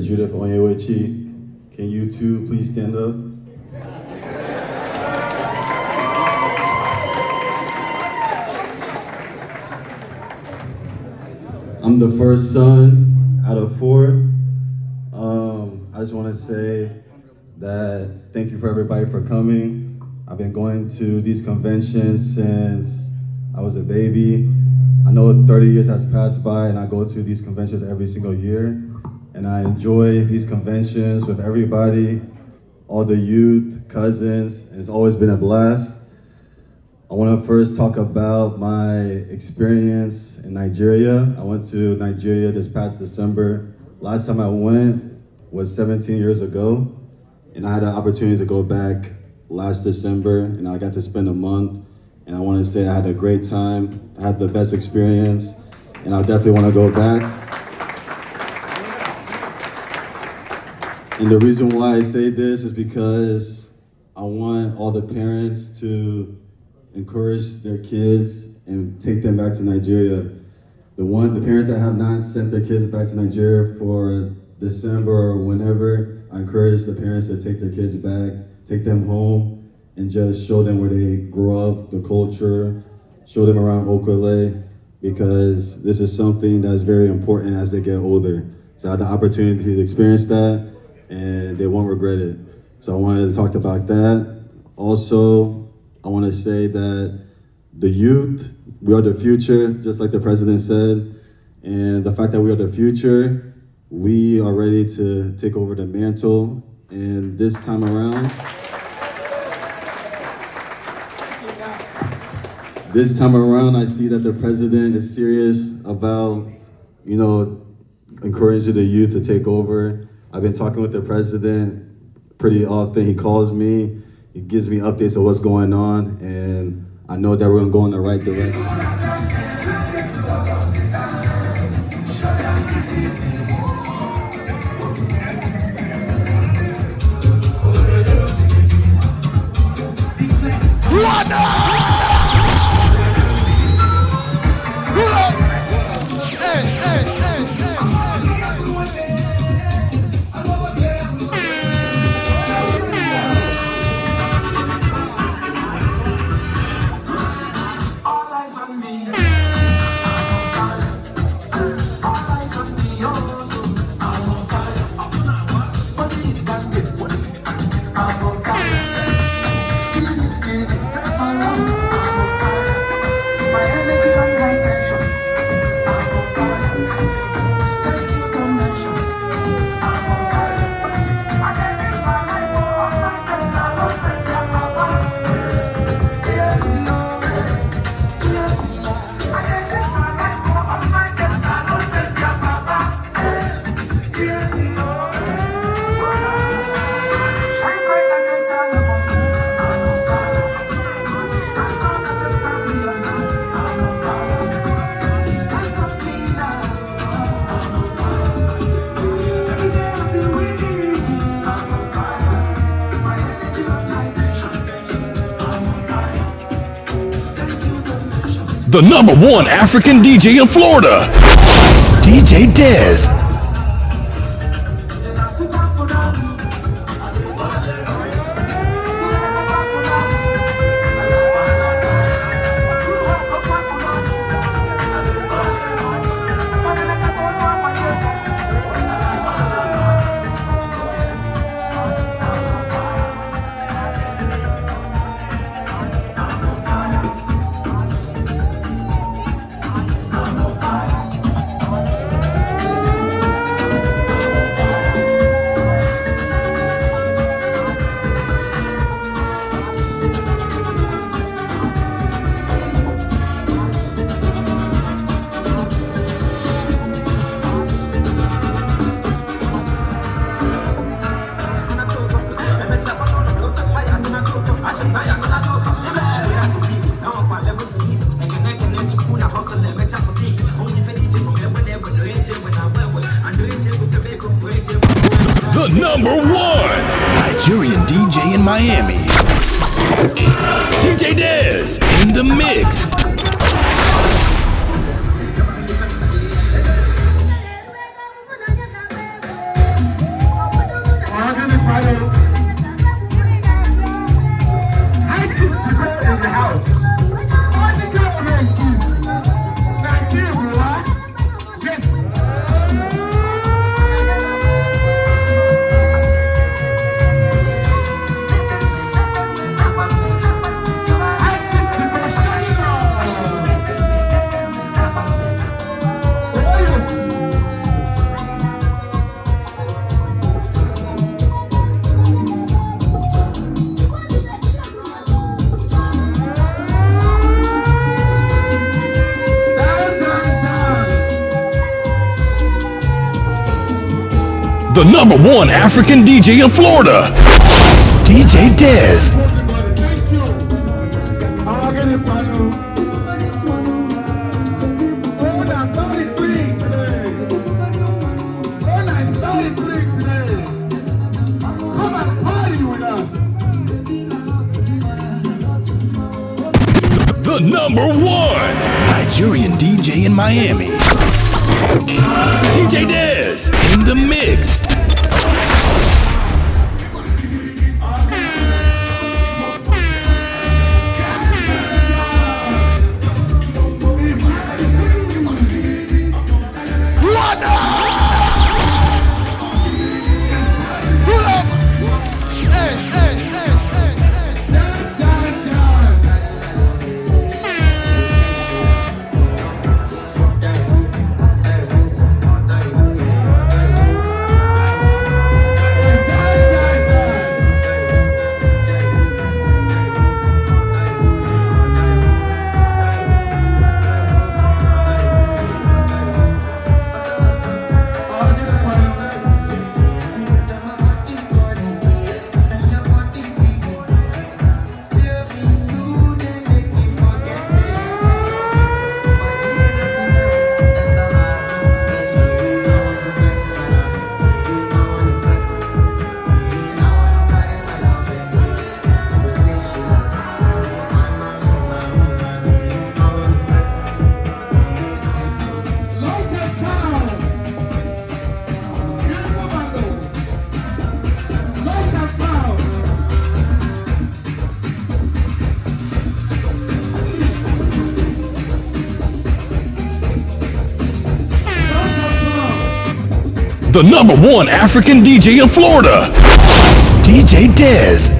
Judith Onyewechi. Can you two please stand up? I'm the first son out of 4. I just want to say that thank you for everybody for coming. I've been going to these conventions since I was a baby. I know 30 years has passed by and I go to these conventions every single year. And I enjoy these conventions with everybody, all the youth, cousins, and it's always been a blast. I want to first talk about my experience in Nigeria. I went to Nigeria this past December. Last time I went was 17 years ago, and I had an opportunity to go back last December, and I got to spend a month, and I want to say I had a great time. I had the best experience, and I definitely want to go back. And the reason why I say this is because I want all the parents to encourage their kids and take them back to Nigeria. The parents that have not sent their kids back to Nigeria for December or whenever, I encourage the parents to take their kids back, take them home, and just show them where they grew up, the culture, show them around Okwelle, because this is something that's very important as they get older. So I had the opportunity to experience that, and they won't regret it. So I wanted to talk about that. Also, I want to say that the youth, we are the future, just like the president said. And the fact that we are the future, we are ready to take over the mantle. And this time around, I see that the president is serious about, encouraging the youth to take over. I've been talking with the president pretty often. He calls me, he gives me updates of what's going on, and I know that we're gonna go in the right direction. The #1 African DJ in Florida, DJ Dezz. The #1 Nigerian DJ in Miami, DJ Dezz in the mix. The #1 African DJ in Florida, DJ Dezz. Thank you. I'll get it by you. OANA 33 today. OANA is 33 today. Come and party with us. The #1 Nigerian DJ in Miami, DJ Dezz in the mix. The #1 African DJ in Florida, DJ Dezz.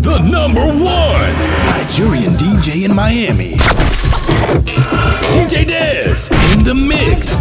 The #1 Nigerian DJ in Miami, DJ Dezz in the mix.